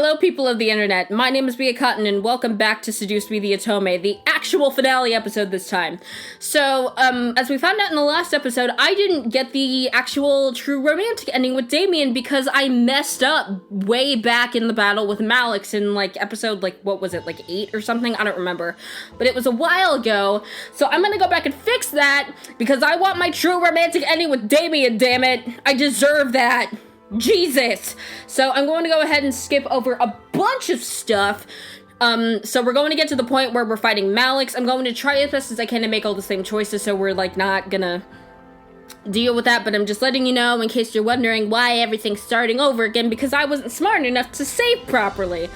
Hello, people of the internet. My name is Bia Cotton, and welcome back to Seduce the Otome, the actual finale episode this time. So, as we found out in the last episode, I didn't get the actual true romantic ending with Damien because I messed up way back in the battle with Malix in, episode, what was it, 8 or something? I don't remember. But it was a while ago, so I'm gonna go back and fix that because I want my true romantic ending with Damien, damn it. I deserve that. Jesus! So I'm going to go ahead and skip over a bunch of stuff. So we're going to get to the point where we're fighting Malix. I'm going to try as best as I can to make all the same choices, so we're, not gonna deal with that, but I'm just letting you know in case you're wondering why everything's starting over again, because I wasn't smart enough to save properly.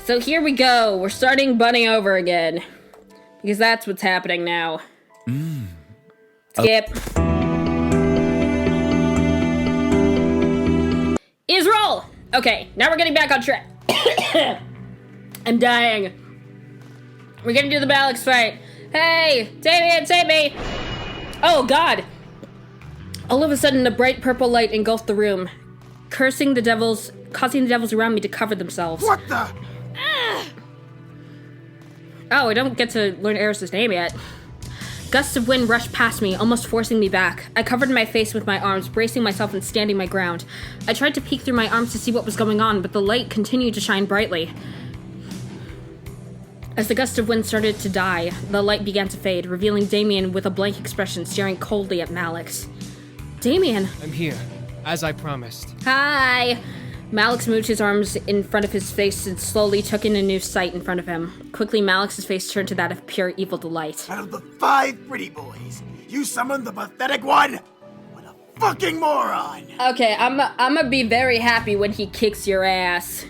So here we go. We're starting Bunny over again. Because that's what's happening now. Skip. Is roll! Okay, now we're getting back on track. I'm dying. We're gonna do the Malix fight. Hey, Damien, save me! Oh, God! All of a sudden, a bright purple light engulfed the room, causing the devils around me to cover themselves. What the? Oh, I don't get to learn Eris's name yet. Gusts of wind rushed past me, almost forcing me back. I covered my face with my arms, bracing myself and standing my ground. I tried to peek through my arms to see what was going on, but the light continued to shine brightly. As the gust of wind started to die, the light began to fade, revealing Damien with a blank expression, staring coldly at Malix. Damien! I'm here, as I promised. Hi! Malix moved his arms in front of his face and slowly took in a new sight in front of him. Quickly, Malix's face turned to that of pure evil delight. Out of the 5 pretty boys, you summoned the pathetic one? What a fucking moron! Okay, I'm gonna be very happy when he kicks your ass.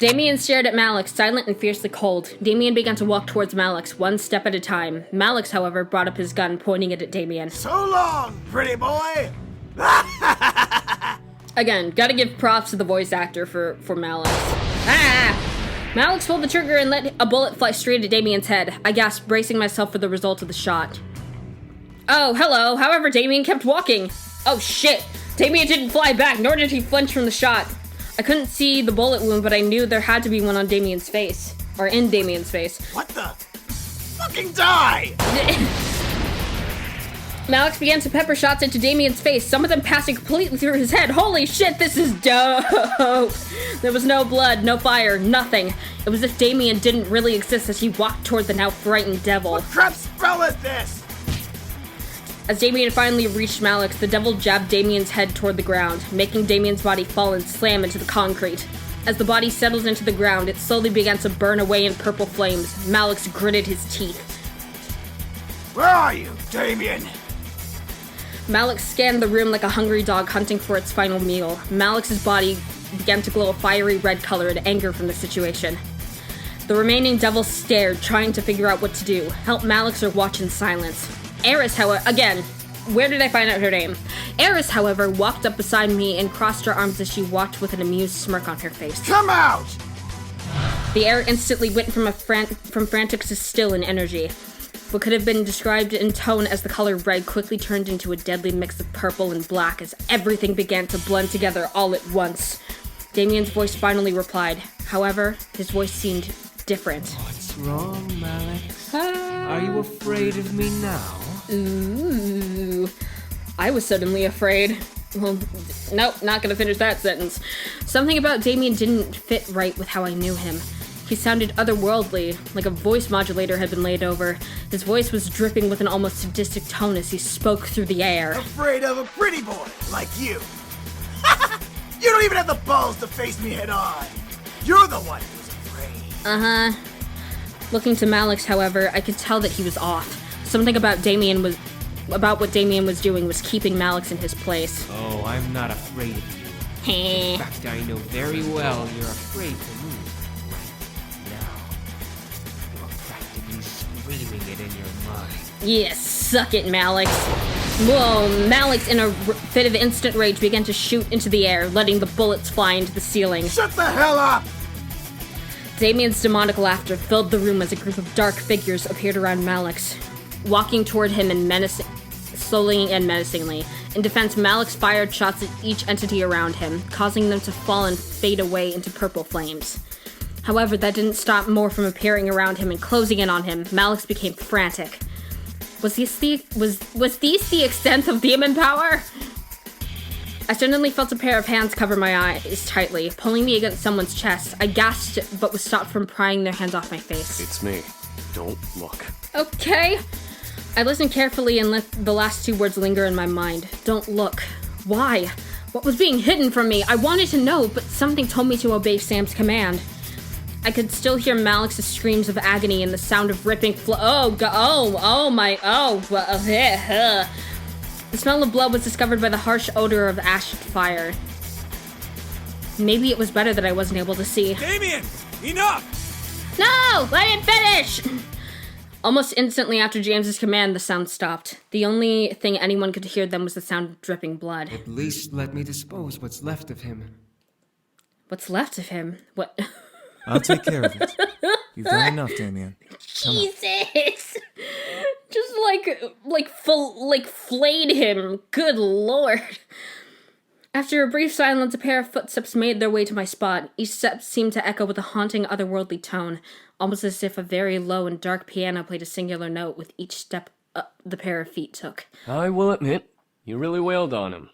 Damien stared at Malix, silent and fiercely cold. Damien began to walk towards Malix, one step at a time. Malix, however, brought up his gun, pointing it at Damien. So long, pretty boy! Again, gotta give props to the voice actor for Malix. Malix pulled the trigger and let a bullet fly straight at Damien's head. I gasped, bracing myself for the result of the shot. Oh, hello. However, Damien kept walking. Oh, shit. Damien didn't fly back, nor did he flinch from the shot. I couldn't see the bullet wound, but I knew there had to be one on Damien's face. Or in Damien's face. What the? Fucking die! Malix began to pepper shots into Damien's face, some of them passing completely through his head. Holy shit, this is dope! There was no blood, no fire, nothing. It was as if Damien didn't really exist as he walked toward the now frightened devil. What crap spell is this? As Damien finally reached Malix, the devil jabbed Damien's head toward the ground, making Damien's body fall and slam into the concrete. As the body settled into the ground, it slowly began to burn away in purple flames. Malix gritted his teeth. Where are you, Damien? Malix scanned the room like a hungry dog hunting for its final meal. Malix's body began to glow a fiery red color in anger from the situation. The remaining devils stared, trying to figure out what to do. Help Malix or watch in silence. Eris, however, again, where did I find out her name? Eris, however, walked up beside me and crossed her arms as she walked with an amused smirk on her face. Come out! The air instantly went from frantic to still in energy. What could have been described in tone as the color red quickly turned into a deadly mix of purple and black as everything began to blend together all at once. Damien's voice finally replied. However, his voice seemed different. What's wrong, Malix? Are you afraid of me now? Ooh. I was suddenly afraid. Well, nope, not gonna finish that sentence. Something about Damien didn't fit right with how I knew him. He sounded otherworldly, like a voice modulator had been laid over. His voice was dripping with an almost sadistic tone as he spoke through the air. Afraid of a pretty boy like you. You don't even have the balls to face me head on. You're the one who's afraid. Uh-huh. Looking to Malix, however, I could tell that he was off. Something about what Damien was doing was keeping Malix in his place. Oh, I'm not afraid of you. In fact, I know very well you're afraid to move. Practically screaming it in your mind. Yes, suck it, Malix. Whoa, Malix, in a fit of instant rage, began to shoot into the air, letting the bullets fly into the ceiling. Shut the hell up! Damien's demonic laughter filled the room as a group of dark figures appeared around Malix, walking toward him slowly and menacingly. In defense, Malix fired shots at each entity around him, causing them to fall and fade away into purple flames. However, that didn't stop more from appearing around him and closing in on him. Malix became frantic. Was these the extent of demon power? I suddenly felt a pair of hands cover my eyes tightly, pulling me against someone's chest. I gasped, but was stopped from prying their hands off my face. It's me. Don't look. Okay. I listened carefully and let the last two words linger in my mind. Don't look. Why? What was being hidden from me? I wanted to know, but something told me to obey Sam's command. I could still hear Malix's screams of agony and the sound of ripping The smell of blood was discovered by the harsh odor of ash and fire. Maybe it was better that I wasn't able to see. Damien! Enough! No! Let him finish! Almost instantly after James's command, the sound stopped. The only thing anyone could hear then was the sound of dripping blood. At least let me dispose what's left of him. What's left of him? What? I'll take care of it. You've done enough, Damien. Jesus! Just flayed him. Good lord. After a brief silence, a pair of footsteps made their way to my spot. Each step seemed to echo with a haunting, otherworldly tone, almost as if a very low and dark piano played a singular note with each step the pair of feet took. I will admit, you really wailed on him.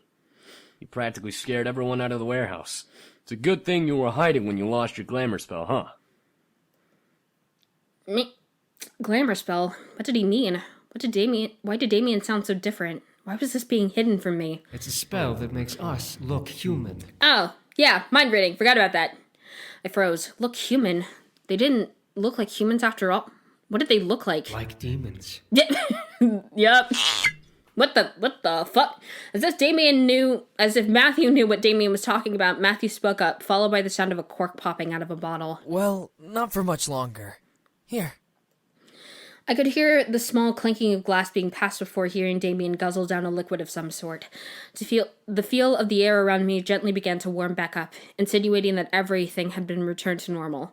You practically scared everyone out of the warehouse. It's a good thing you were hiding when you lost your glamour spell, huh? Me? Glamour spell? What did he mean? Why did Damien sound so different? Why was this being hidden from me? It's a spell that makes us look human. Oh, yeah, mind reading. Forgot about that. I froze. Look human. They didn't look like humans after all. What did they look like? Like demons. Yep. What the fuck? As if Matthew knew what Damien was talking about, Matthew spoke up, followed by the sound of a cork popping out of a bottle. Well, not for much longer. Here. I could hear the small clinking of glass being passed before hearing Damien guzzle down a liquid of some sort. The feel of the air around me gently began to warm back up, insinuating that everything had been returned to normal.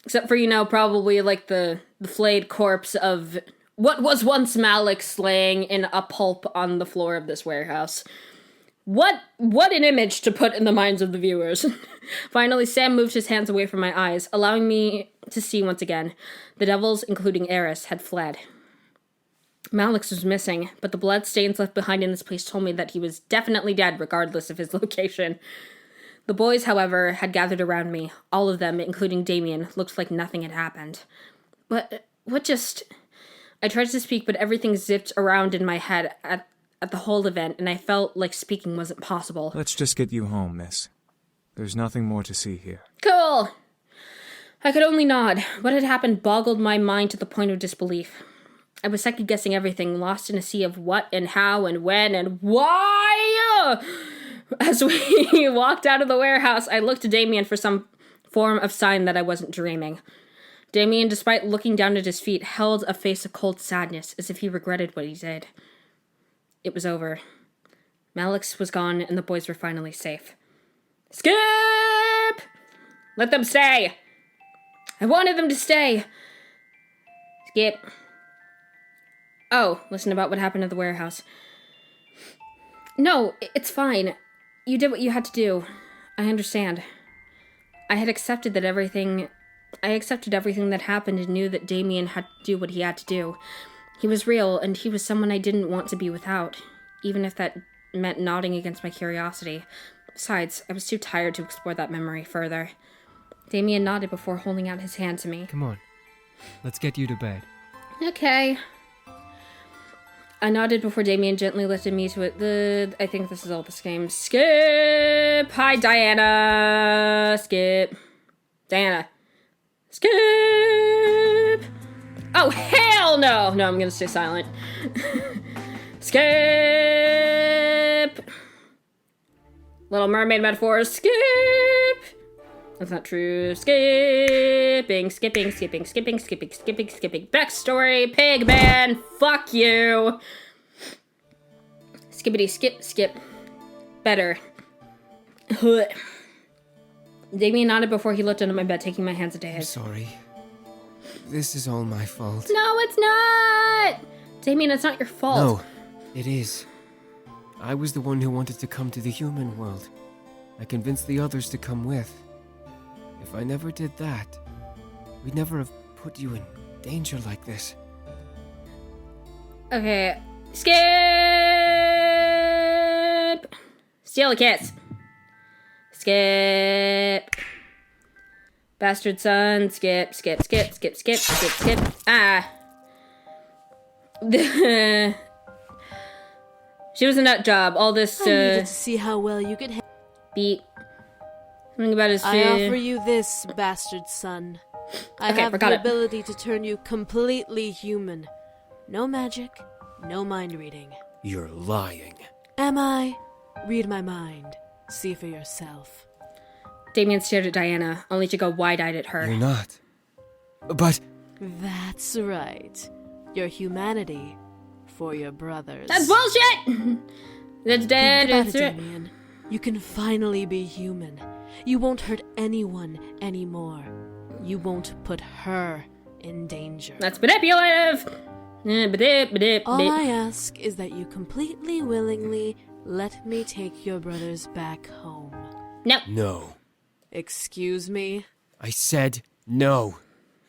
Except for, probably like the flayed corpse of what was once Malix laying in a pulp on the floor of this warehouse. What an image to put in the minds of the viewers. Finally, Sam moved his hands away from my eyes, allowing me to see once again. The devils, including Eris, had fled. Malix was missing, but the blood stains left behind in this place told me that he was definitely dead regardless of his location. The boys, however, had gathered around me. All of them, including Damien, looked like nothing had happened. But I tried to speak, but everything zipped around in my head at the whole event, and I felt like speaking wasn't possible. Let's just get you home, miss. There's nothing more to see here. Cool! I could only nod. What had happened boggled my mind to the point of disbelief. I was second-guessing everything, lost in a sea of what and how and when and why! As we walked out of the warehouse, I looked to Damien for some form of sign that I wasn't dreaming. Damien, despite looking down at his feet, held a face of cold sadness, as if he regretted what he did. It was over. Malix was gone, and the boys were finally safe. Skip! Let them stay! I wanted them to stay! Skip. Oh, listen about what happened at the warehouse. No, it's fine. You did what you had to do. I understand. I accepted everything that happened and knew that Damien had to do what he had to do. He was real, and he was someone I didn't want to be without, even if that meant nodding against my curiosity. Besides, I was too tired to explore that memory further. Damien nodded before holding out his hand to me. Come on. Let's get you to bed. Okay. I nodded before Damien gently lifted me to it. I think this is all the same. Skip! Hi, Diana! Skip. Diana. Skip! Oh, hell no! No, I'm gonna stay silent. Skip! Little Mermaid metaphors. Skip! That's not true. Skipping. Backstory, pig man. Fuck you. Skippity skip. Better. Damien nodded before he looked under my bed, taking my hands into his. I'm sorry. This is all my fault. No, it's not! Damien, it's not your fault. No, it is. I was the one who wanted to come to the human world. I convinced the others to come with. If I never did that, we'd never have put you in danger like this. Okay. Skip! Steal a kiss. Skip. Bastard son. Skip. Ah. She was a nut job. All this, I needed to see how well you could beat. Something about his I offer you this, bastard son. I have the ability to turn you completely human. No magic, no mind reading. You're lying. Am I? Read my mind. See for yourself. Damien stared at Diana, only to go wide-eyed at her. You're not. But... That's right. Your humanity for your brothers. That's bullshit! That's dead. Think about it, Damien. You can finally be human. You won't hurt anyone anymore. You won't put her in danger. That's manipulative! All I ask is that you completely willingly let me take your brothers back home. No. No. Excuse me? I said no.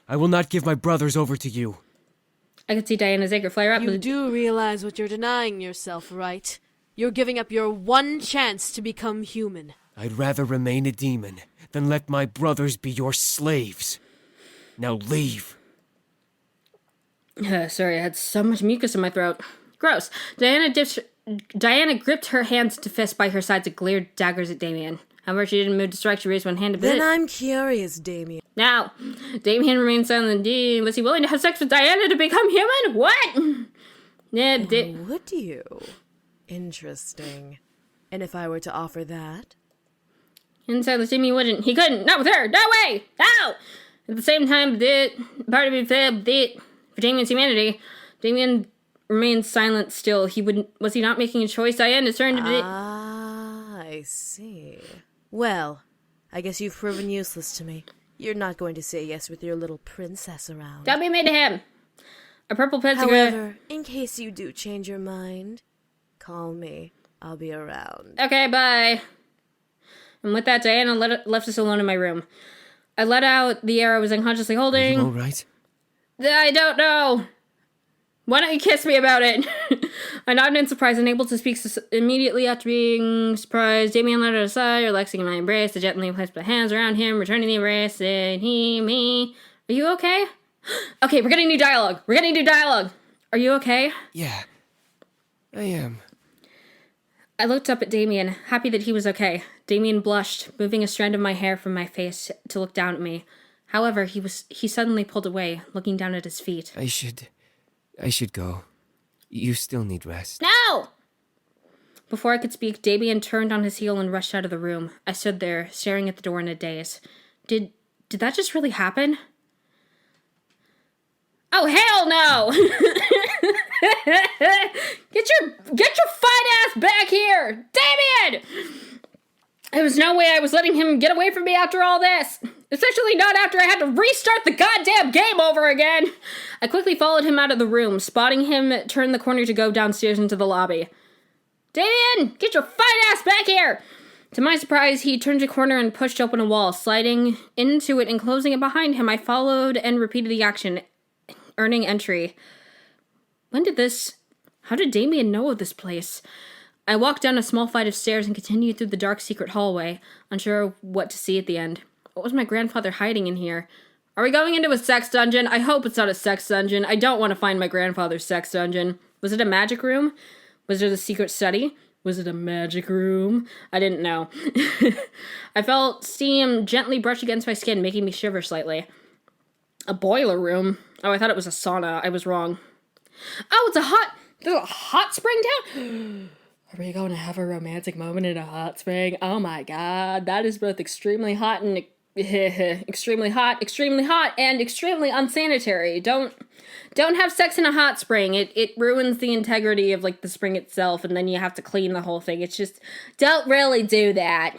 I will not give my brothers over to you. I could see Diana's anger flare up. You do realize what you're denying yourself, right? You're giving up your one chance to become human. I'd rather remain a demon than let my brothers be your slaves. Now leave. Sorry, I had so much mucus in my throat. Gross. Diana gripped her hands to fist by her sides and glared daggers at Damien. However, she didn't move to strike. She raised one hand to Then I'm curious, Damien. Now, Damien remained silent. Was he willing to have sex with Diana to become human? What? Would you? Interesting. And if I were to offer that? Inside the Damien wouldn't. He couldn't. Not with her. No way. No. At the same time, part of me felt for Damien's humanity. Damien remained silent still. Was he not making a choice? Diana turned to be... Ah, I see. Well, I guess you've proven useless to me. You're not going to say yes with your little princess around. Don't be mean to him. A purple pentagram. However, in case you do change your mind, call me. I'll be around. Okay, bye. And with that, Diana left us alone in my room. I let out the air I was unconsciously holding. Are you all right? I don't know. Why don't you kiss me about it? I nodded in surprise, unable to speak immediately after being surprised. Damien led her aside, relaxing in my embrace. I gently placed my hands around him, returning the embrace, and me. Are you okay? Okay, we're getting new dialogue. Are you okay? Yeah, I am. I looked up at Damien, happy that he was okay. Damien blushed, moving a strand of my hair from my face to look down at me. However, he suddenly pulled away, looking down at his feet. I should go. You still need rest. No! Before I could speak, Damien turned on his heel and rushed out of the room. I stood there, staring at the door in a daze. Did that just really happen? Oh, hell no! Get your fine ass back here! Damien! There was no way I was letting him get away from me after all this. Especially not after I had to restart the goddamn game over again. I quickly followed him out of the room, spotting him turn the corner to go downstairs into the lobby. Damien, get your fine ass back here! To my surprise, he turned a corner and pushed open a wall, sliding into it and closing it behind him. I followed and repeated the action, earning entry. How did Damien know of this place? I walked down a small flight of stairs and continued through the dark secret hallway, unsure what to see at the end. What was my grandfather hiding in here? Are we going into a sex dungeon? I hope it's not a sex dungeon. I don't want to find my grandfather's sex dungeon. Was it a magic room? Was it a secret study? Was it a magic room? I didn't know. I felt steam gently brush against my skin, making me shiver slightly. A boiler room? Oh, I thought it was a sauna. I was wrong. Oh, there's a hot spring down? Are we going to have a romantic moment in a hot spring? Oh my god, that is both extremely hot and extremely hot, and extremely unsanitary. Don't have sex in a hot spring. It ruins the integrity of like the spring itself, and then you have to clean the whole thing. It's just, don't really do that.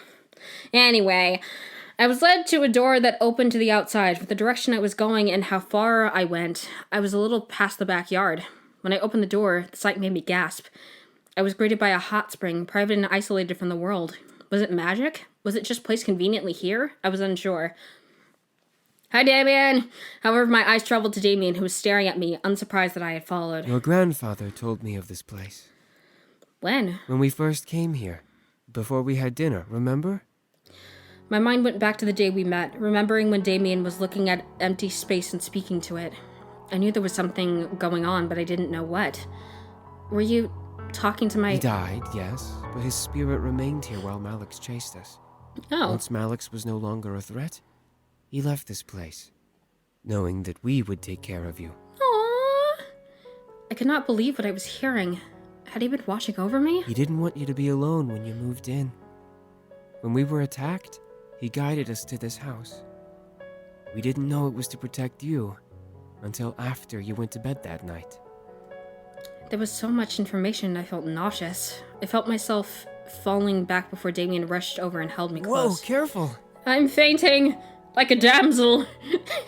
Anyway, I was led to a door that opened to the outside. With the direction I was going and how far I went, I was a little past the backyard. When I opened the door, the sight made me gasp. I was greeted by a hot spring, private and isolated from the world. Was it magic? Was it just placed conveniently here? I was unsure. Hi, Damien! However, my eyes traveled to Damien, who was staring at me, unsurprised that I had followed. Your grandfather told me of this place. When? When we first came here. Before we had dinner, remember? My mind went back to the day we met, remembering when Damien was looking at empty space and speaking to it. I knew there was something going on, but I didn't know what. Were you talking to my... He died, yes, but his spirit remained here while Malix chased us. Oh. Once Malix was no longer a threat, he left this place, knowing that we would take care of you. Aww. I could not believe what I was hearing. Had he been watching over me? He didn't want you to be alone when you moved in. When we were attacked, he guided us to this house. We didn't know it was to protect you until after you went to bed that night. There was so much information, I felt nauseous. I felt myself falling back before Damien rushed over and held me close. Whoa, careful! I'm fainting, like a damsel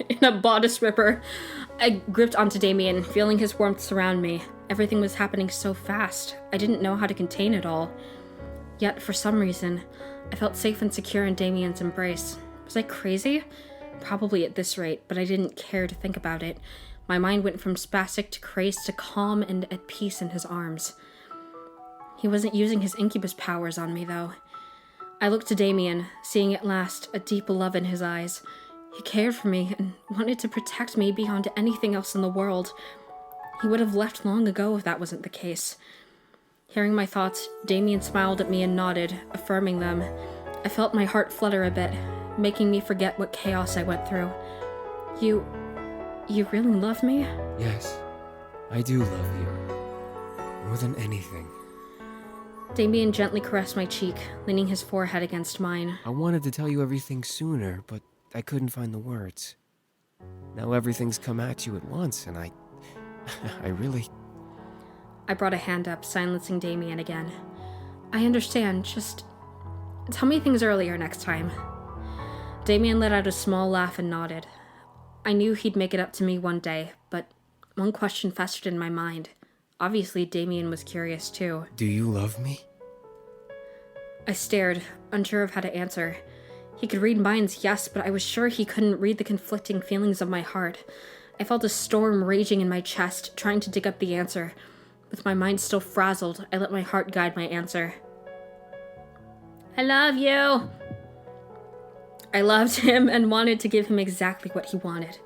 in a bodice ripper. I gripped onto Damien, feeling his warmth surround me. Everything was happening so fast. I didn't know how to contain it all. Yet, for some reason, I felt safe and secure in Damien's embrace. Was I crazy? Probably at this rate, but I didn't care to think about it. My mind went from spastic to crazed to calm and at peace in his arms. He wasn't using his incubus powers on me, though. I looked to Damien, seeing at last a deep love in his eyes. He cared for me and wanted to protect me beyond anything else in the world. He would have left long ago if that wasn't the case. Hearing my thoughts, Damien smiled at me and nodded, affirming them. I felt my heart flutter a bit, making me forget what chaos I went through. You really love me? Yes, I do love you. More than anything. Damien gently caressed my cheek, leaning his forehead against mine. I wanted to tell you everything sooner, but I couldn't find the words. Now everything's come at you at once, and I really... I brought a hand up, silencing Damien again. I understand, just tell me things earlier next time. Damien let out a small laugh and nodded. I knew he'd make it up to me one day, but one question festered in my mind. Obviously, Damien was curious too. Do you love me? I stared, unsure of how to answer. He could read minds, yes, but I was sure he couldn't read the conflicting feelings of my heart. I felt a storm raging in my chest, trying to dig up the answer. With my mind still frazzled, I let my heart guide my answer. I love you! I loved him and wanted to give him exactly what he wanted.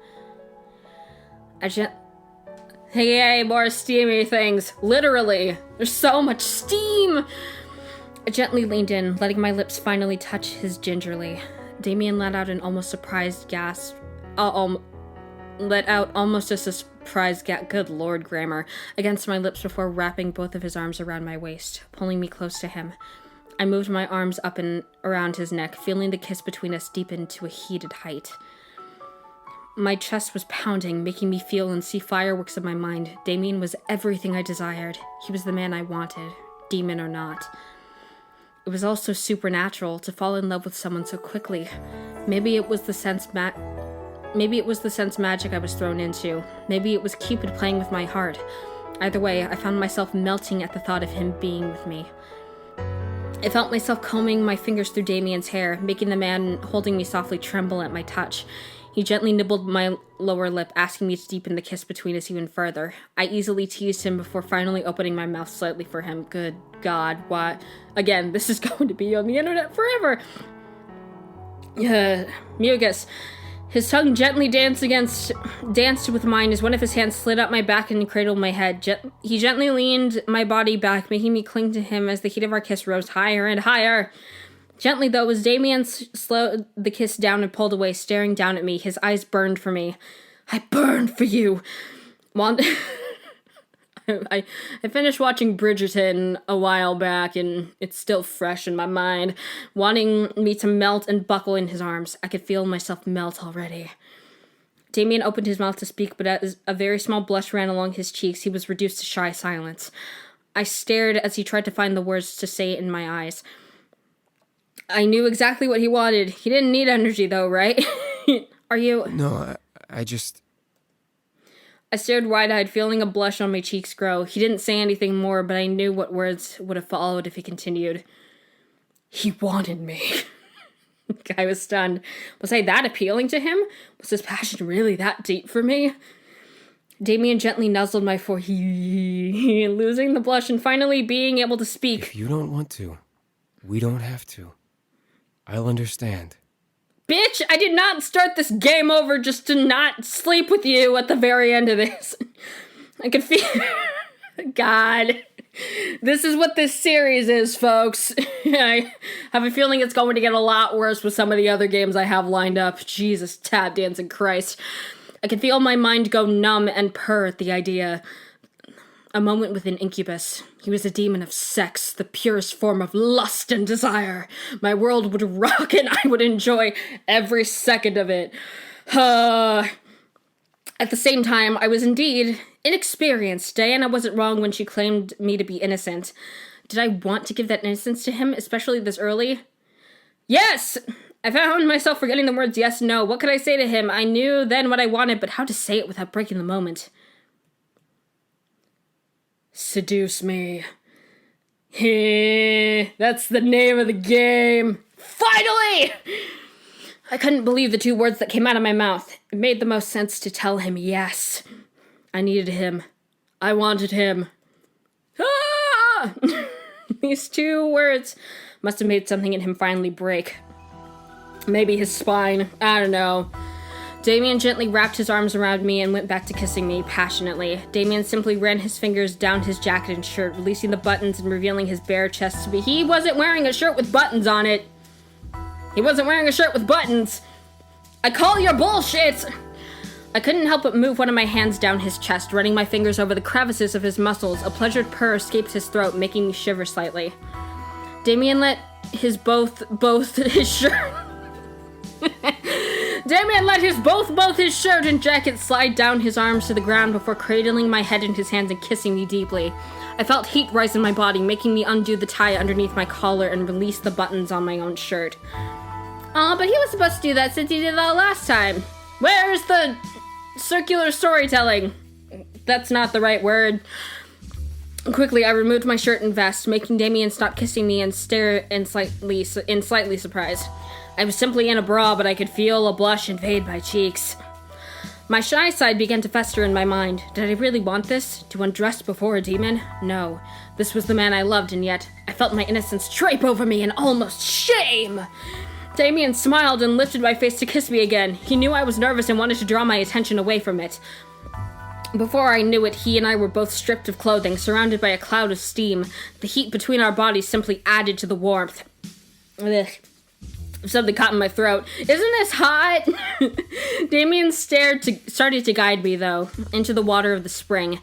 Hey, more steamy things. Literally. There's so much steam! I gently leaned in, letting my lips finally touch his gingerly. Damien let out an almost surprised gasp. Let out almost a surprised gasp. Good lord, grammar. Against my lips before wrapping both of his arms around my waist, pulling me close to him. I moved my arms up and around his neck, feeling the kiss between us deepen to a heated height. My chest was pounding, making me feel and see fireworks in my mind. Damien was everything I desired. He was the man I wanted, demon or not. It was also supernatural to fall in love with someone so quickly. Maybe it was the sense magic I was thrown into. Maybe it was Cupid playing with my heart. Either way, I found myself melting at the thought of him being with me. I felt myself combing my fingers through Damien's hair, making the man holding me softly tremble at my touch. He gently nibbled my lower lip, asking me to deepen the kiss between us even further. I easily teased him before finally opening my mouth slightly for him. Good God, what? Again, this is going to be on the internet forever! Mucus. His tongue gently danced with mine as one of his hands slid up my back and cradled my head. He gently leaned my body back, making me cling to him as the heat of our kiss rose higher and higher. Gently, though, as Damien slowed the kiss down and pulled away, staring down at me, his eyes burned for me. I burned for you! I finished watching Bridgerton a while back, and it's still fresh in my mind, wanting me to melt and buckle in his arms. I could feel myself melt already. Damien opened his mouth to speak, but as a very small blush ran along his cheeks, he was reduced to shy silence. I stared as he tried to find the words to say it in my eyes. I knew exactly what he wanted. He didn't need energy, though, right? Are you... No, I just... I stared wide-eyed, feeling a blush on my cheeks grow. He didn't say anything more, but I knew what words would have followed if he continued. He wanted me. I was stunned. Was I that appealing to him? Was his passion really that deep for me? Damien gently nuzzled my forehead, losing the blush and finally being able to speak. If you don't want to, we don't have to. I'll understand. Bitch, I did not start this game over just to not sleep with you at the very end of this. I could feel... God. This is what this series is, folks. I have a feeling it's going to get a lot worse with some of the other games I have lined up. Jesus, tap dancing Christ. I can feel my mind go numb and purr at the idea. A moment with an incubus. He was a demon of sex, the purest form of lust and desire. My world would rock and I would enjoy every second of it. At the same time, I was indeed inexperienced. Diana wasn't wrong when she claimed me to be innocent. Did I want to give that innocence to him, especially this early? Yes! I found myself forgetting the words yes and no. What could I say to him? I knew then what I wanted, but how to say it without breaking the moment. Seduce me. That's the name of the game. Finally! I couldn't believe the two words that came out of my mouth. It made the most sense to tell him yes. I needed him. I wanted him. Ah! These two words must have made something in him finally break. Maybe his spine. I don't know. Damien gently wrapped his arms around me and went back to kissing me passionately. Damien simply ran his fingers down his jacket and shirt, releasing the buttons and revealing his bare chest to me. He wasn't wearing a shirt with buttons on it. He wasn't wearing a shirt with buttons. I call your bullshit! I couldn't help but move one of my hands down his chest, running my fingers over the crevices of his muscles. A pleasured purr escaped his throat, making me shiver slightly. Damien let his both his shirt... Damien let both his shirt and jacket slide down his arms to the ground before cradling my head in his hands and kissing me deeply. I felt heat rise in my body, making me undo the tie underneath my collar and release the buttons on my own shirt. But he was supposed to do that since he did that last time. Where's the circular storytelling? That's not the right word. Quickly, I removed my shirt and vest, making Damien stop kissing me and stare in slightly surprise. I was simply in a bra, but I could feel a blush invade my cheeks. My shy side began to fester in my mind. Did I really want this? To undress before a demon? No. This was the man I loved, and yet I felt my innocence drape over me in almost shame. Damien smiled and lifted my face to kiss me again. He knew I was nervous and wanted to draw my attention away from it. Before I knew it, he and I were both stripped of clothing, surrounded by a cloud of steam. The heat between our bodies simply added to the warmth. Ugh. Something caught in my throat. Isn't this hot? Damien started to guide me, though, into the water of the spring.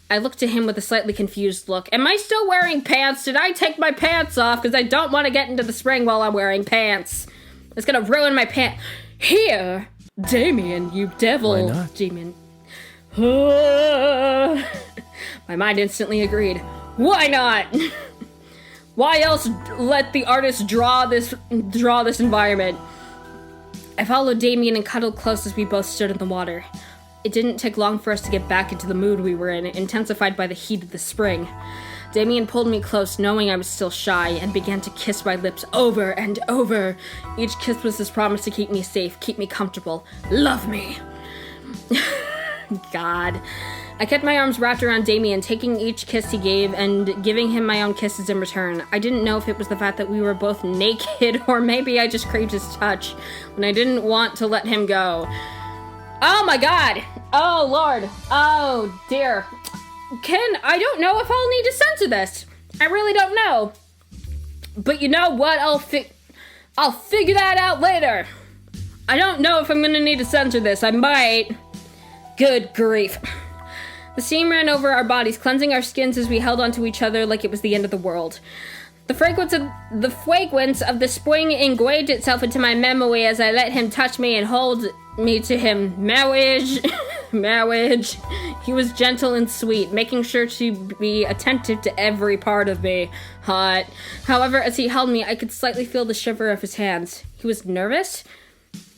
I looked to him with a slightly confused look. Am I still wearing pants? Did I take my pants off? Because I don't want to get into the spring while I'm wearing pants. It's gonna ruin my pants. Here! Damien, you devil. Why not? Damien. My mind instantly agreed. Why not? Why else let the artist draw this environment? I followed Damien and cuddled close as we both stood in the water. It didn't take long for us to get back into the mood we were in, intensified by the heat of the spring. Damien pulled me close, knowing I was still shy, and began to kiss my lips over and over. Each kiss was his promise to keep me safe, keep me comfortable, love me. God. I kept my arms wrapped around Damien, taking each kiss he gave and giving him my own kisses in return. I didn't know if it was the fact that we were both naked or maybe I just craved his touch when I didn't want to let him go. Oh my God! Oh Lord! Oh dear. I don't know if I'll need to censor this. I really don't know. But you know what? I'll figure that out later. I don't know if I'm gonna need to censor this. I might. Good grief. The steam ran over our bodies, cleansing our skins as we held onto each other like it was the end of the world. The fragrance of the spring ingrained itself into my memory as I let him touch me and hold me to him. Marriage. He was gentle and sweet, making sure to be attentive to every part of me. Hot. However, as he held me, I could slightly feel the shiver of his hands. He was nervous?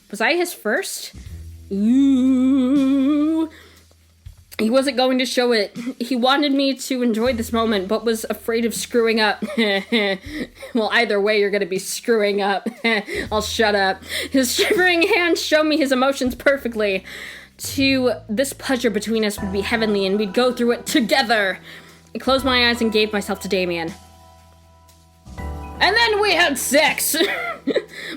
Was I his first? Ooh. He wasn't going to show it. He wanted me to enjoy this moment, but was afraid of screwing up. Well, either way, you're gonna be screwing up. I'll shut up. His shivering hands showed me his emotions perfectly. This pleasure between us would be heavenly, and we'd go through it together. I closed my eyes and gave myself to Damien. And then we had sex!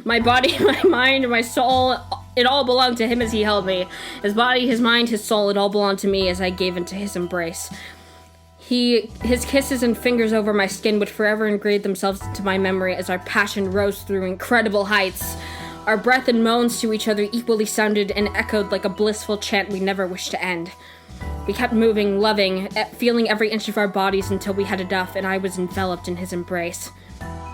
My body, my mind, my soul, it all belonged to him as he held me. His body, his mind, his soul, it all belonged to me as I gave into his embrace. His kisses and fingers over my skin would forever engrave themselves into my memory as our passion rose through incredible heights. Our breath and moans to each other equally sounded and echoed like a blissful chant we never wished to end. We kept moving, loving, feeling every inch of our bodies until we had enough and I was enveloped in his embrace.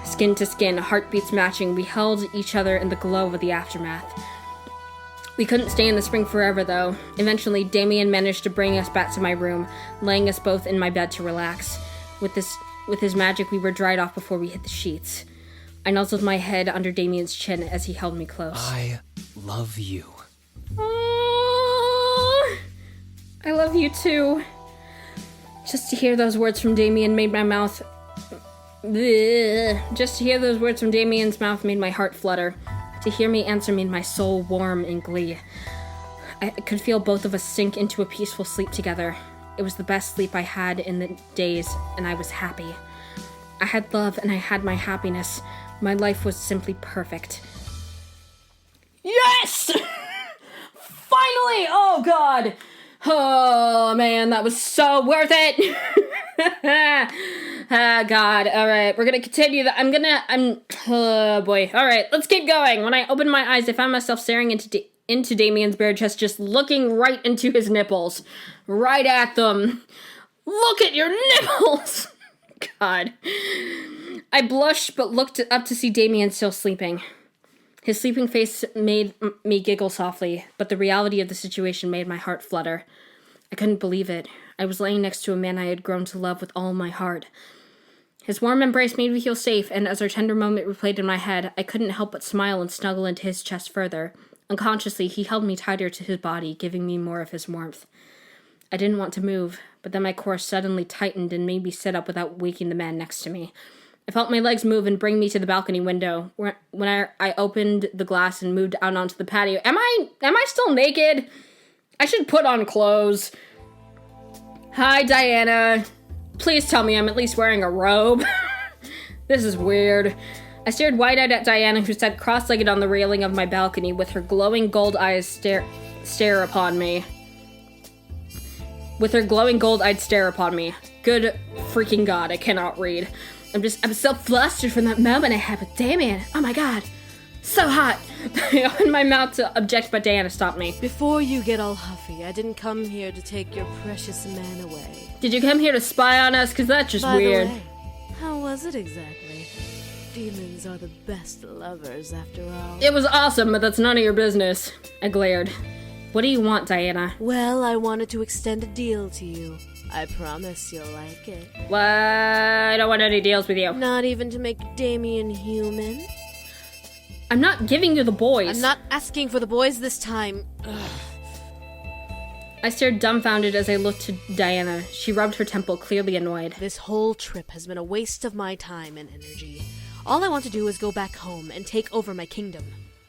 Skin to skin, heartbeats matching, we held each other in the glow of the aftermath. We couldn't stay in the spring forever, though. Eventually, Damien managed to bring us back to my room, laying us both in my bed to relax. With his magic, we were dried off before we hit the sheets. I nuzzled my head under Damien's chin as he held me close. I love you. Aww. I love you too. Just to hear those words from Damien made my mouth... Bleh. Just to hear those words from Damien's mouth made my heart flutter. To hear me answer made my soul warm in glee. I could feel both of us sink into a peaceful sleep together. It was the best sleep I had in the days, and I was happy. I had love, and I had my happiness. My life was simply perfect. Yes! Finally! Oh, God! Oh, man, that was so worth it! Ah, God. Alright, we're gonna continue that. Oh, boy. Alright, let's keep going. When I opened my eyes, I found myself staring into Damien's bare chest, just looking right into his nipples. Right at them. Look at your nipples! God. I blushed, but looked up to see Damien still sleeping. His sleeping face made me giggle softly, but the reality of the situation made my heart flutter. I couldn't believe it. I was laying next to a man I had grown to love with all my heart. His warm embrace made me feel safe, and as our tender moment replayed in my head, I couldn't help but smile and snuggle into his chest further. Unconsciously, he held me tighter to his body, giving me more of his warmth. I didn't want to move, but then my core suddenly tightened and made me sit up without waking the man next to me. I felt my legs move and bring me to the balcony window. When I opened the glass and moved out onto the patio. Am I still naked? I should put on clothes. Hi, Diana. Please tell me I'm at least wearing a robe. This is weird. I stared wide-eyed at Diana, who sat cross-legged on the railing of my balcony with her glowing gold eyes stare upon me. With her glowing gold-eyed stare upon me. Good freaking God, I cannot read. I'm so flustered from that moment I had with Damien. Oh my God. So hot. I opened my mouth to object, but Diana stopped me. Before you get all huffy, I didn't come here to take your precious man away. Did you come here to spy on us? Because that's just weird. By the way, how was it exactly? Demons are the best lovers, after all. It was awesome, but that's none of your business. I glared. What do you want, Diana? Well, I wanted to extend a deal to you. I promise you'll like it. What? I don't want any deals with you. Not even to make Damien human? I'm not giving you the boys. I'm not asking for the boys this time. Ugh. I stared dumbfounded as I looked to Diana. She rubbed her temple, clearly annoyed. This whole trip has been a waste of my time and energy. All I want to do is go back home and take over my kingdom.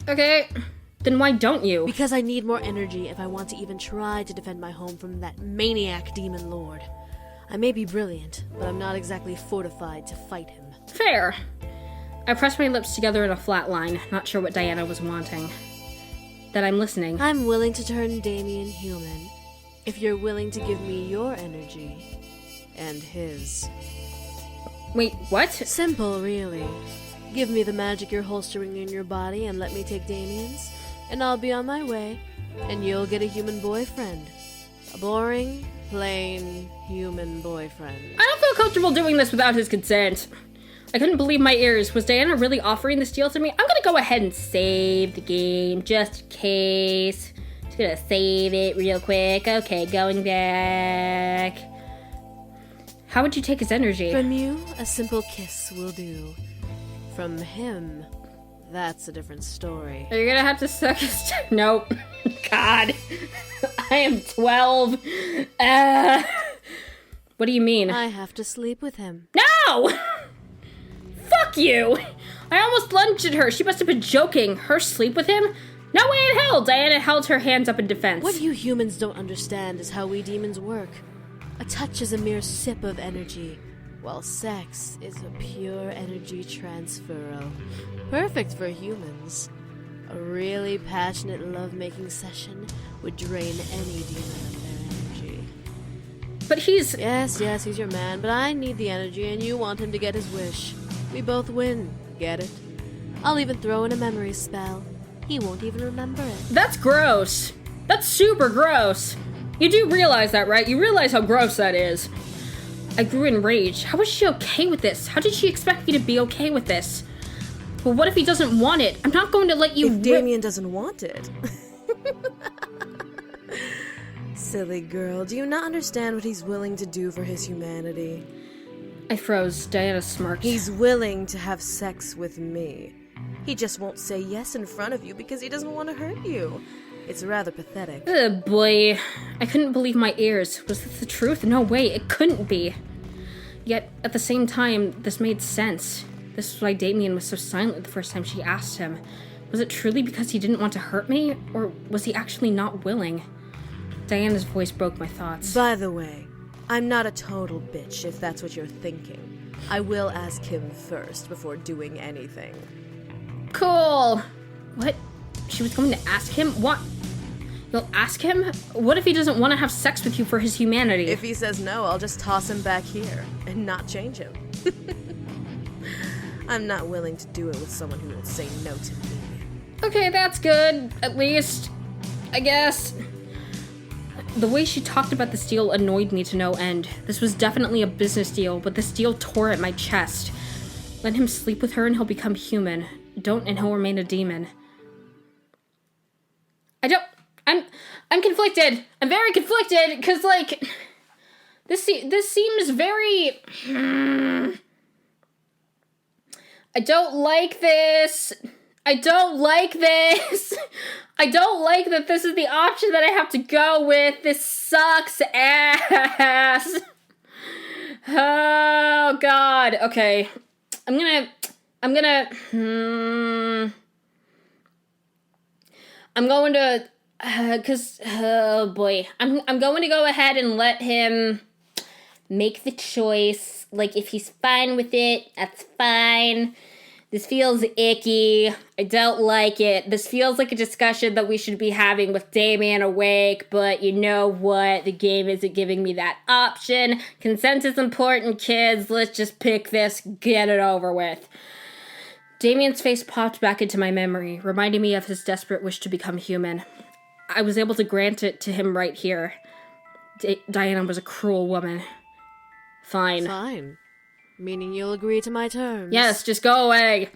Okay, then why don't you? Because I need more energy if I want to even try to defend my home from that maniac demon lord. I may be brilliant, but I'm not exactly fortified to fight him. Fair. I pressed my lips together in a flat line, not sure what Diana was wanting. Then I'm listening. I'm willing to turn Damien human, if you're willing to give me your energy, and his. Wait, what? Simple, really. Give me the magic you're holstering in your body and let me take Damien's, and I'll be on my way, and you'll get a human boyfriend. A boring, plain, human boyfriend. I don't feel comfortable doing this without his consent. I couldn't believe my ears. Was Diana really offering this deal to me? I'm gonna go ahead and save the game, just in case. Just gonna save it real quick. Okay, going back. How would you take his energy? From you, a simple kiss will do. From him, that's a different story. Are you gonna have to suck his... Nope. God. I am 12. What do you mean? I have to sleep with him. No! Fuck you! I almost lunged at her. She must have been joking. Her sleep with him? No way in hell! Diana held her hands up in defense. What you humans don't understand is how we demons work. A touch is a mere sip of energy, while sex is a pure energy transferal. Perfect for humans. A really passionate love-making session would drain any demon of their energy. But he's... Yes, he's your man, but I need the energy and you want him to get his wish. We both win. Get it? I'll even throw in a memory spell. He won't even remember it. That's gross. That's super gross. You do realize that, right? You realize how gross that is. I grew in rage. How was she okay with this? How did she expect me to be okay with this? But what if he doesn't want it? I'm not going to let you... If Damien doesn't want it. Silly girl, do you not understand what he's willing to do for his humanity? I froze. Diana smirked. He's willing to have sex with me. He just won't say yes in front of you because he doesn't want to hurt you. It's rather pathetic. Oh boy. I couldn't believe my ears. Was this the truth? No way, it couldn't be. Yet, at the same time, this made sense. This is why Damien was so silent the first time she asked him. Was it truly because he didn't want to hurt me? Or was he actually not willing? Diana's voice broke my thoughts. By the way, I'm not a total bitch if that's what you're thinking. I will ask him first before doing anything. Cool. What? She was going to ask him? What? You'll ask him? What if he doesn't want to have sex with you for his humanity? If he says no, I'll just toss him back here and not change him. I'm not willing to do it with someone who will say no to me. Okay, that's good. At least, I guess. The way she talked about this deal annoyed me to no end. This was definitely a business deal, but this deal tore at my chest. Let him sleep with her and he'll become human. Don't and he'll remain a demon. I'm conflicted. I'm very conflicted because, like, this seems very... I don't like this. I don't like this. I don't like that this is the option that I have to go with. This sucks ass. Oh, God. Okay. I'm going to, cause, oh boy. I'm going to go ahead and let him make the choice. Like, if he's fine with it, that's fine. This feels icky. I don't like it. This feels like a discussion that we should be having with Damien awake, but you know what? The game isn't giving me that option. Consent is important, kids. Let's just pick this, get it over with. Damien's face popped back into my memory, reminding me of his desperate wish to become human. I was able to grant it to him right here. Diana was a cruel woman. Fine. Fine. Meaning you'll agree to my terms? Yes, just go away.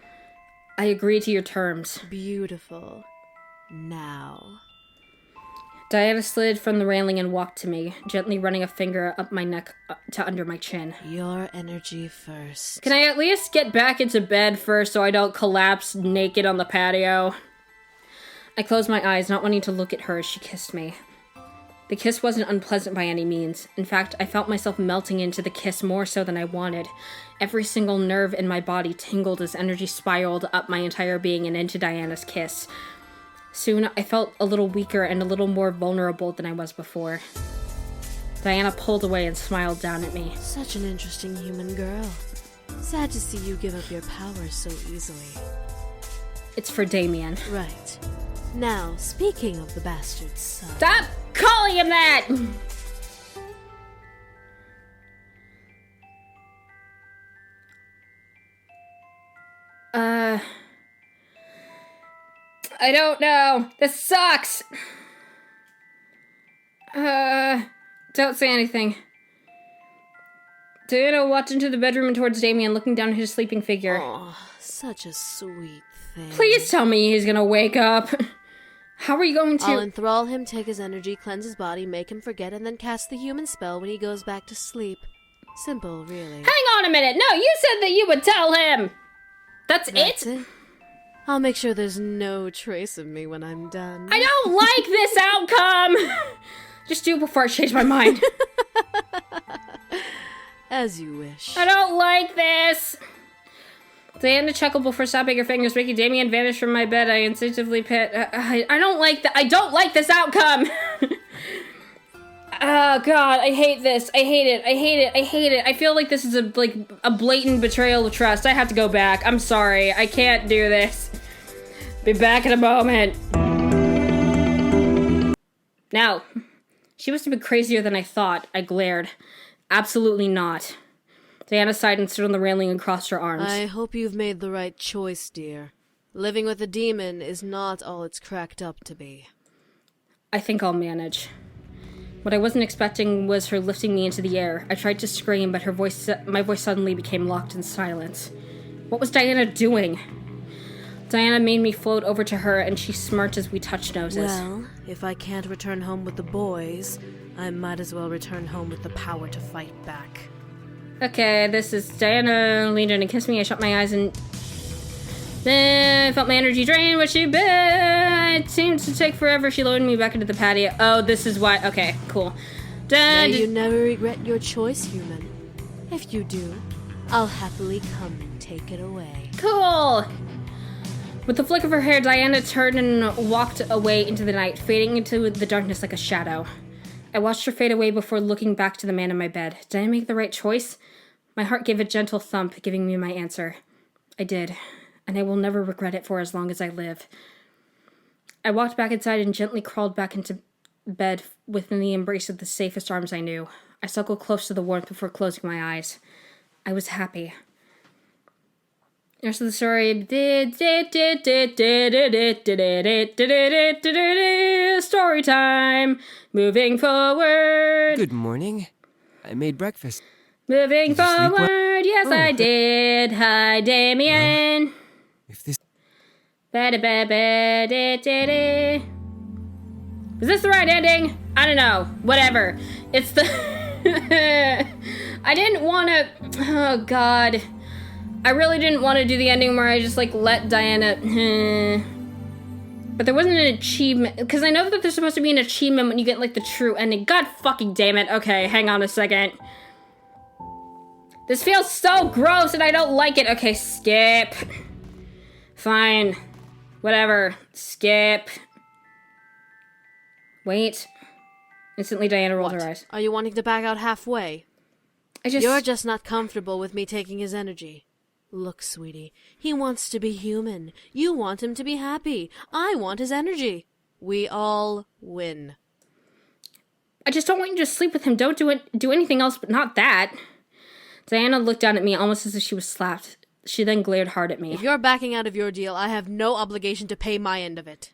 I agree to your terms. Beautiful. Now. Diana slid from the railing and walked to me, gently running a finger up my neck to under my chin. Your energy first. Can I at least get back into bed first so I don't collapse naked on the patio? I closed my eyes, not wanting to look at her as she kissed me. The kiss wasn't unpleasant by any means. In fact, I felt myself melting into the kiss more so than I wanted. Every single nerve in my body tingled as energy spiraled up my entire being and into Diana's kiss. Soon, I felt a little weaker and a little more vulnerable than I was before. Diana pulled away and smiled down at me. Such an interesting human girl. Sad to see you give up your powers so easily. It's for Damien. Right. Now, speaking of the bastard's son... Stop calling him that! I don't know. This sucks. Don't say anything. Diana walked into the bedroom and towards Damien, looking down at his sleeping figure. Oh, such a sweet thing. Please tell me he's gonna wake up. How are you going to... I'll enthrall him, take his energy, cleanse his body, make him forget, and then cast the human spell when he goes back to sleep. Simple, really. Hang on a minute! No, you said that you would tell him! That's it? I'll make sure there's no trace of me when I'm done. I don't like this outcome! Just do it before I change my mind. As you wish. I don't like this. Diana chuckled before snapping her fingers, making Damien vanish from my bed. I instinctively I don't like that. I don't like this outcome. Oh god, I hate this. I hate it. I hate it. I hate it. I feel like this is a blatant betrayal of trust. I have to go back. I'm sorry. I can't do this. Be back in a moment. Now, she must have been crazier than I thought. I glared. Absolutely not. Diana sighed and stood on the railing and crossed her arms. I hope you've made the right choice, dear. Living with a demon is not all it's cracked up to be. I think I'll manage. What I wasn't expecting was her lifting me into the air. I tried to scream, but my voice suddenly became locked in silence. What was Diana doing? Diana made me float over to her, and she smirked as we touched noses. Well, if I can't return home with the boys, I might as well return home with the power to fight back. Okay, this is Diana leaned in and kissed me. I shut my eyes and then I felt my energy drain, but she bit. It seemed to take forever. She loaded me back into the patio. Oh, this is why. Okay, cool. May you never regret your choice, human. If you do, I'll happily come and take it away. Cool! With the flick of her hair, Diana turned and walked away into the night, fading into the darkness like a shadow. I watched her fade away before looking back to the man in my bed. Did I make the right choice? My heart gave a gentle thump, giving me my answer. I did, and I will never regret it for as long as I live. I walked back inside and gently crawled back into bed within the embrace of the safest arms I knew. I snuggled close to the warmth before closing my eyes. I was happy. The rest of the story. Story time. Moving forward. Good morning. I made breakfast. Moving Did you sleep well? forward. Yes, Oh. I did. Hi, Damien. If this... Is this the right ending? I don't know. Whatever. It's the... I didn't want to... Oh, God. I really didn't want to do the ending where I just, let Diana... But there wasn't an achievement... Because I know that there's supposed to be an achievement when you get, the true ending. God fucking damn it. Okay, hang on a second. This feels so gross and I don't like it. Okay, skip. Fine. Whatever. Skip. Wait. Instantly, Diana rolled her eyes. Are you wanting to back out halfway? You're just not comfortable with me taking his energy. Look, sweetie, he wants to be human. You want him to be happy. I want his energy. We all win. I just don't want you to sleep with him. Don't do anything else but not that. Diana looked down at me almost as if she was slapped. She then glared hard at me. If you're backing out of your deal, I have no obligation to pay my end of it.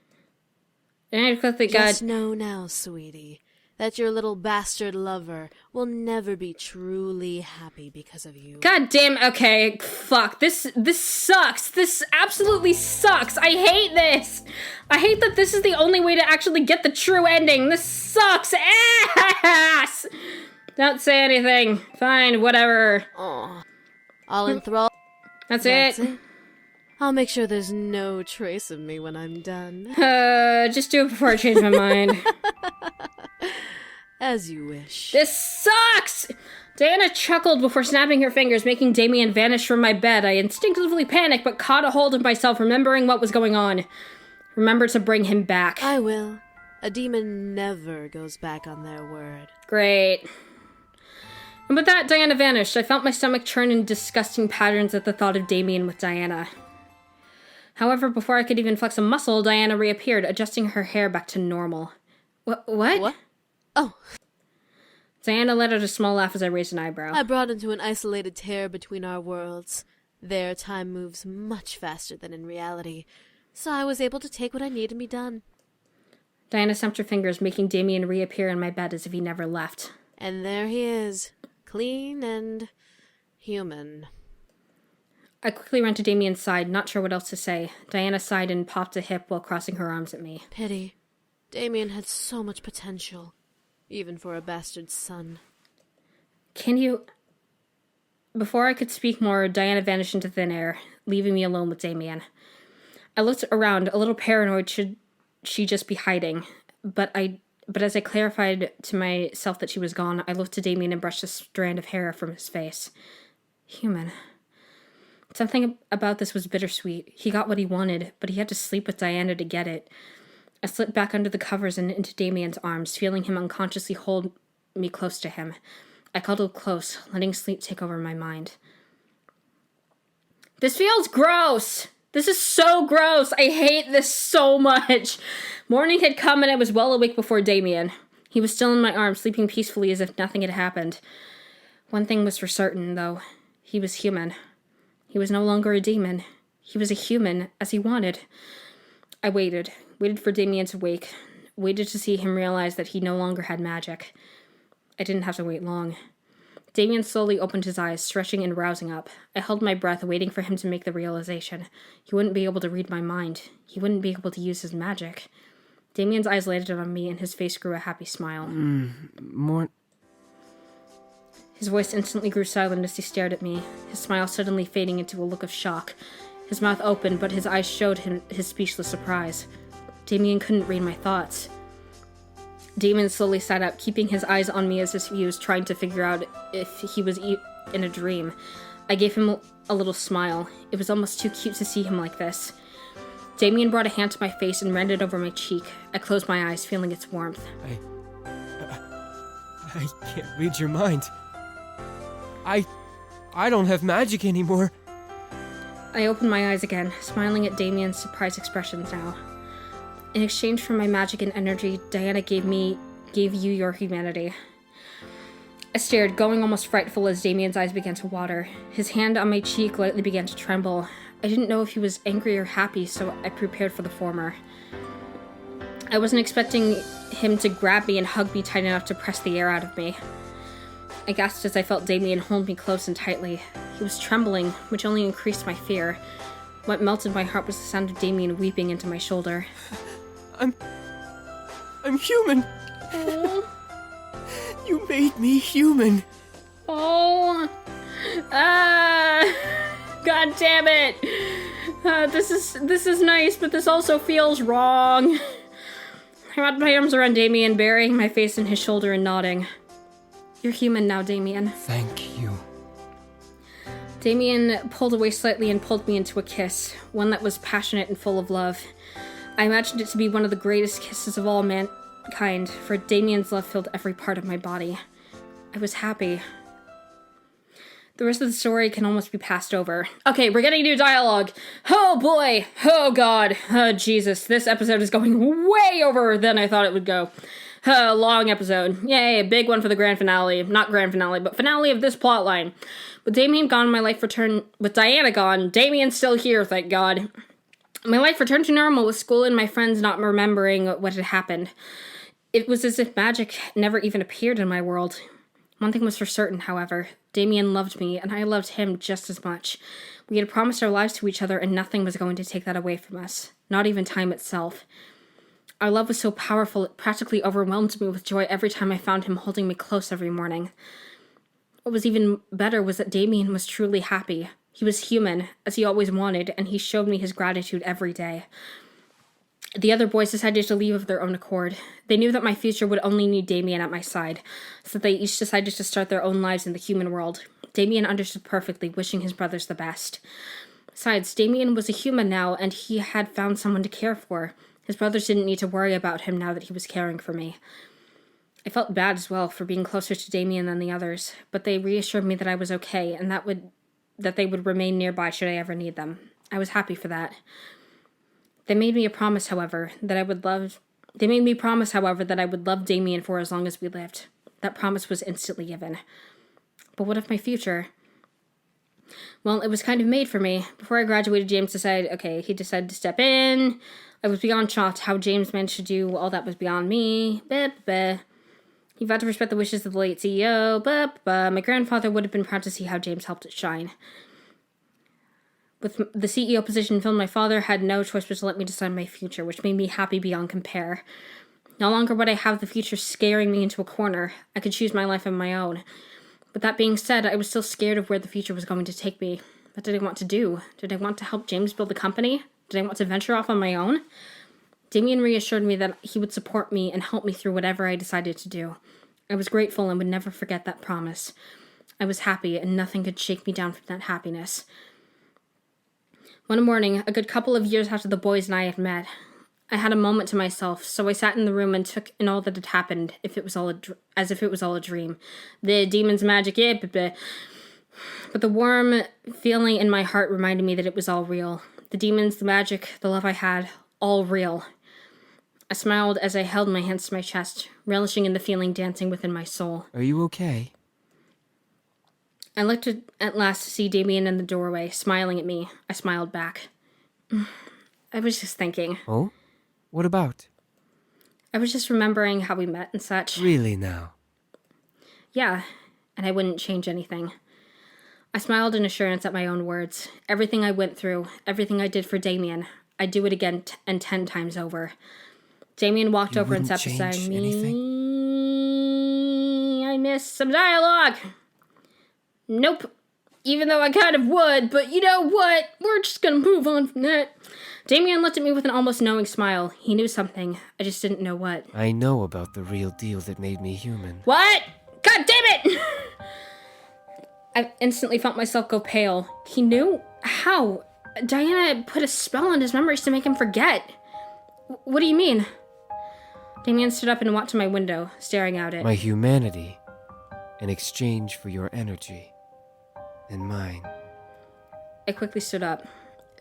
And I quickly Just know now, sweetie, that your little bastard lover will never be truly happy because of you. God damn, okay, fuck. This sucks. This absolutely sucks. I hate this. I hate that this is the only way to actually get the true ending. This sucks ass. Don't say anything. Fine, whatever. Oh, I'll enthrall. That's it. I'll make sure there's no trace of me when I'm done. Just do it before I change my mind. As you wish. This sucks! Diana chuckled before snapping her fingers, making Damien vanish from my bed. I instinctively panicked, but caught a hold of myself, remembering what was going on. Remember to bring him back. I will. A demon never goes back on their word. Great. And with that, Diana vanished. I felt my stomach churn in disgusting patterns at the thought of Damien with Diana. However, before I could even flex a muscle, Diana reappeared, adjusting her hair back to normal. What? What? Oh. Diana let out a small laugh as I raised an eyebrow. I brought into an isolated tear between our worlds. There, time moves much faster than in reality, so I was able to take what I need and be done. Diana snapped her fingers, making Damien reappear in my bed as if he never left. And there he is, clean and human. I quickly ran to Damien's side, not sure what else to say. Diana sighed and popped a hip while crossing her arms at me. Pity. Damien had so much potential, even for a bastard son. Can you... Before I could speak more, Diana vanished into thin air, leaving me alone with Damien. I looked around, a little paranoid. Should she just be hiding? But I But as I clarified to myself that she was gone, I looked to Damien and brushed a strand of hair from his face. Human. Something about this was bittersweet. He got what he wanted, but he had to sleep with Diana to get it. I slipped back under the covers and into Damien's arms, feeling him unconsciously hold me close to him. I cuddled close, letting sleep take over my mind. This feels gross! This is so gross! I hate this so much! Morning had come and I was well awake before Damien. He was still in my arms, sleeping peacefully as if nothing had happened. One thing was for certain, though. He was human. He was no longer a demon. He was a human, as he wanted. I waited for Damien to wake, waited to see him realize that he no longer had magic. I didn't have to wait long. Damien slowly opened his eyes, stretching and rousing up. I held my breath, waiting for him to make the realization. He wouldn't be able to read my mind. He wouldn't be able to use his magic. Damien's eyes landed on me, and his face grew a happy smile. More... His voice instantly grew silent as he stared at me, his smile suddenly fading into a look of shock. His mouth opened, but his eyes showed him his speechless surprise. Damien couldn't read my thoughts. Damien slowly sat up, keeping his eyes on me as if he was trying to figure out if he was in a dream. I gave him a little smile. It was almost too cute to see him like this. Damien brought a hand to my face and ran it over my cheek. I closed my eyes, feeling its warmth. I can't read your mind. I don't have magic anymore. I opened my eyes again, smiling at Damien's surprised expressions now. In exchange for my magic and energy, Diana gave you your humanity. I stared, going almost frightful as Damien's eyes began to water. His hand on my cheek lightly began to tremble. I didn't know if he was angry or happy, so I prepared for the former. I wasn't expecting him to grab me and hug me tight enough to press the air out of me. I gasped as I felt Damien hold me close and tightly. He was trembling, which only increased my fear. What melted my heart was the sound of Damien weeping into my shoulder. I'm human. Oh. You made me human. Oh. God damn it. This is nice, but this also feels wrong. I wrapped my arms around Damien, burying my face in his shoulder and nodding. You're human now, Damien. Thank you. Damien pulled away slightly and pulled me into a kiss, one that was passionate and full of love. I imagined it to be one of the greatest kisses of all mankind, for Damien's love filled every part of my body. I was happy. The rest of the story can almost be passed over. Okay, we're getting new dialogue. Oh boy! Oh god! Oh Jesus, this episode is going way over than I thought it would go. Long episode. Yay, a big one for the grand finale. Not grand finale, but finale of this plotline. With Damien gone, my life returned... With Diana gone, Damien's still here, thank God. My life returned to normal with school and my friends not remembering what had happened. It was as if magic never even appeared in my world. One thing was for certain, however. Damien loved me, and I loved him just as much. We had promised our lives to each other, and nothing was going to take that away from us. Not even time itself. Our love was so powerful, it practically overwhelmed me with joy every time I found him holding me close every morning. What was even better was that Damien was truly happy. He was human, as he always wanted, and he showed me his gratitude every day. The other boys decided to leave of their own accord. They knew that my future would only need Damien at my side, so they each decided to start their own lives in the human world. Damien understood perfectly, wishing his brothers the best. Besides, Damien was a human now, and he had found someone to care for. His brothers didn't need to worry about him now that he was caring for me. I felt bad as well for being closer to Damien than the others, but they reassured me that I was okay, and that they would remain nearby should I ever need them. I was happy for that. They made me promise, however, that I would love Damien for as long as we lived. That promise was instantly given. But what of my future? Well, it was kind of made for me. Before I graduated, James decided to step in. I was beyond shocked how James managed to do all that was beyond me. He vowed to respect the wishes of the late CEO. My grandfather would have been proud to see how James helped it shine. With the CEO position filled, my father had no choice but to let me decide my future, which made me happy beyond compare. No longer would I have the future scaring me into a corner. I could choose my life on my own. But that being said, I was still scared of where the future was going to take me. What did I want to do? Did I want to help James build the company? Did I want to venture off on my own? Damien reassured me that he would support me and help me through whatever I decided to do. I was grateful and would never forget that promise. I was happy, and nothing could shake me down from that happiness. One morning, a good couple of years after the boys and I had met, I had a moment to myself, so I sat in the room and took in all that had happened, as if it was all a dream. The demon's magic, but the warm feeling in my heart reminded me that it was all real. The demons, the magic, the love I had, all real. I smiled as I held my hands to my chest, relishing in the feeling dancing within my soul. Are you okay? I looked at last to see Damien in the doorway, smiling at me. I smiled back. I was just thinking. Oh? What about? I was just remembering how we met and such. Really now? Yeah, and I wouldn't change anything. I smiled in assurance at my own words. Everything I went through, everything I did for Damien, I'd do it again and 10 times over. Damien walked over and sat beside me. Anything? I missed some dialogue. Nope. Even though I kind of would, but you know what? We're just gonna move on from that. Damien looked at me with an almost knowing smile. He knew something. I just didn't know what. I know about the real deal that made me human. What? God damn it! I instantly felt myself go pale. He knew? How? Diana put a spell on his memories to make him forget. What do you mean? Damien stood up and walked to my window, staring out it. My humanity, in exchange for your energy. And mine. I quickly stood up.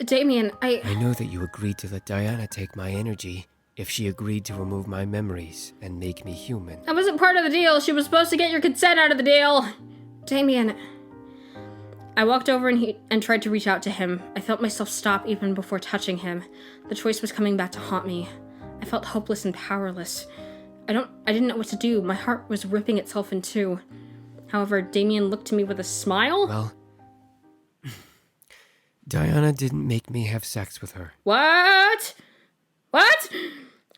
Damien, I know that you agreed to let Diana take my energy if she agreed to remove my memories and make me human. That wasn't part of the deal. She was supposed to get your consent out of the deal. Damien. I walked over and tried to reach out to him. I felt myself stop even before touching him. The choice was coming back to haunt me. I felt hopeless and powerless. I didn't know what to do. My heart was ripping itself in two. However, Damien looked to me with a smile. Well, Diana didn't make me have sex with her. What? What?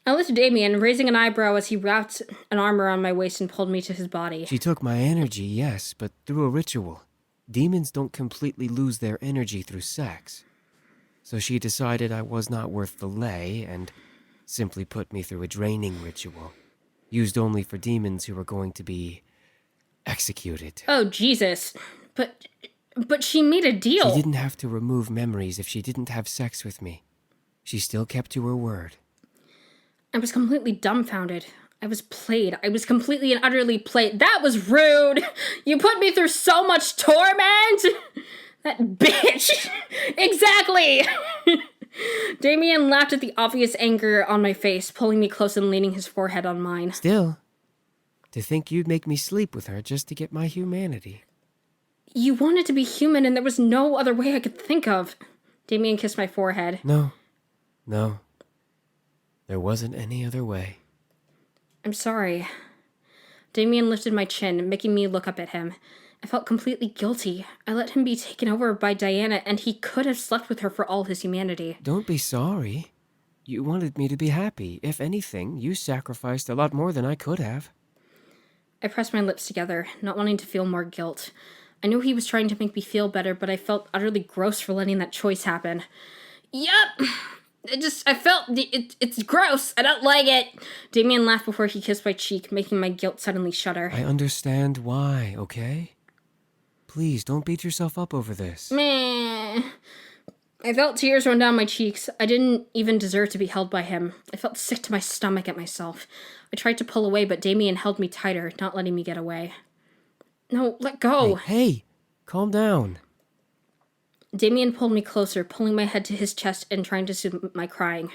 I looked at Damien, raising an eyebrow as he wrapped an arm around my waist and pulled me to his body. She took my energy, yes, but through a ritual. Demons don't completely lose their energy through sex. So she decided I was not worth the lay and simply put me through a draining ritual, used only for demons who were going to be executed. Oh, Jesus. But she made a deal. She didn't have to remove memories if she didn't have sex with me. She still kept to her word. I was completely dumbfounded. I was played. I was completely and utterly played. That was rude. You put me through so much torment. That bitch. Exactly. Damien laughed at the obvious anger on my face, pulling me close and leaning his forehead on mine. Still, to think you'd make me sleep with her just to get my humanity. You wanted to be human and there was no other way I could think of. Damien kissed my forehead. No. There wasn't any other way. I'm sorry. Damien lifted my chin, making me look up at him. I felt completely guilty. I let him be taken over by Diana, and he could have slept with her for all his humanity. Don't be sorry. You wanted me to be happy. If anything, you sacrificed a lot more than I could have. I pressed my lips together, not wanting to feel more guilt. I knew he was trying to make me feel better, but I felt utterly gross for letting that choice happen. Yup! I felt it's gross. I don't like it. Damien laughed before he kissed my cheek, making my guilt suddenly shudder. I understand why, okay? Please, don't beat yourself up over this. Meh. I felt tears run down my cheeks. I didn't even deserve to be held by him. I felt sick to my stomach at myself. I tried to pull away, but Damien held me tighter, not letting me get away. No, let go. Hey, calm down. Damien pulled me closer, pulling my head to his chest and trying to soothe my crying.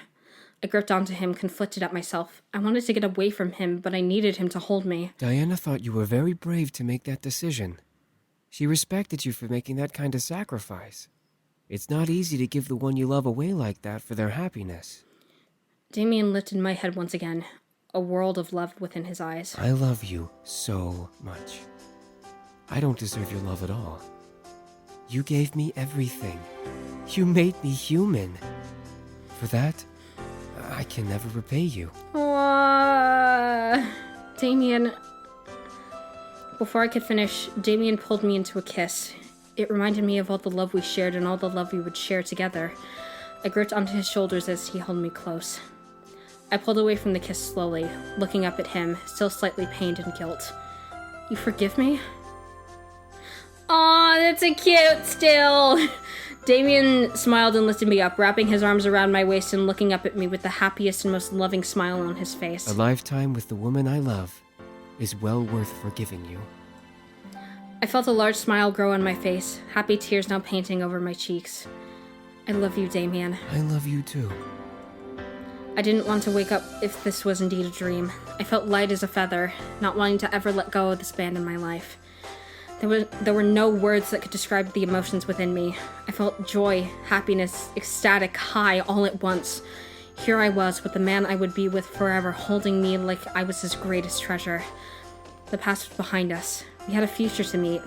I gripped onto him, conflicted at myself. I wanted to get away from him, but I needed him to hold me. Diana thought you were very brave to make that decision. She respected you for making that kind of sacrifice. It's not easy to give the one you love away like that for their happiness. Damien lifted my head once again, a world of love within his eyes. I love you so much. I don't deserve your love at all. You gave me everything. You made me human. For that, I can never repay you. Damien. Before I could finish, Damien pulled me into a kiss. It reminded me of all the love we shared and all the love we would share together. I gripped onto his shoulders as he held me close. I pulled away from the kiss slowly, looking up at him, still slightly pained and guilt. You forgive me? Aw, that's a cute still. Damien smiled and lifted me up, wrapping his arms around my waist and looking up at me with the happiest and most loving smile on his face. A lifetime with the woman I love is well worth forgiving you. I felt a large smile grow on my face, happy tears now painting over my cheeks. I love you, Damien. I love you too. I didn't want to wake up if this was indeed a dream. I felt light as a feather, not wanting to ever let go of this man in my life. There were no words that could describe the emotions within me. I felt joy, happiness, ecstatic, high all at once. Here I was with the man I would be with forever, holding me like I was his greatest treasure. The past was behind us. We had a future to meet.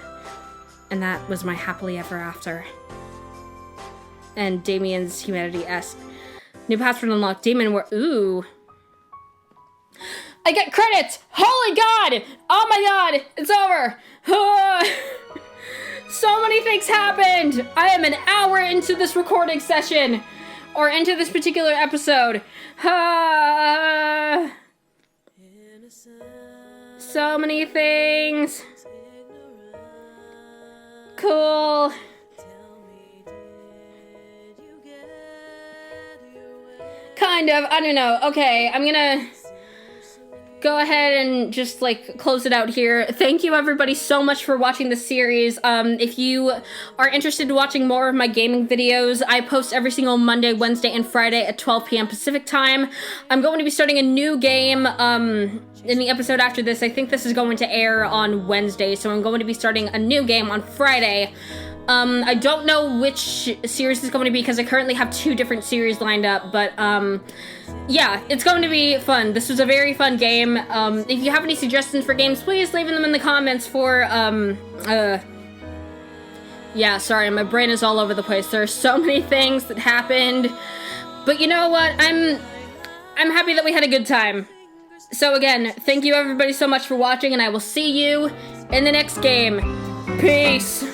And that was my happily ever after. And Damien's humanity asked, new password unlocked. Damien were ooh. I get credits! Holy God! Oh my God! It's over! So many things happened! I am an hour into this recording session! Or into this particular episode. So many things. Cool. Kind of, I don't know. Okay, I'm gonna go ahead and just, like, close it out here. Thank you, everybody, so much for watching this series. If you are interested in watching more of my gaming videos, I post every single Monday, Wednesday, and Friday at 12 p.m. Pacific time. I'm going to be starting a new game, in the episode after this. I think this is going to air on Wednesday, so I'm going to be starting a new game on Friday. I don't know which series it's going to be because I currently have 2 different series lined up, but, yeah, it's going to be fun. This was a very fun game. If you have any suggestions for games, please leave them in the comments for, yeah, sorry, my brain is all over the place. There are so many things that happened, but you know what? I'm happy that we had a good time. So again, thank you everybody so much for watching, and I will see you in the next game. Peace!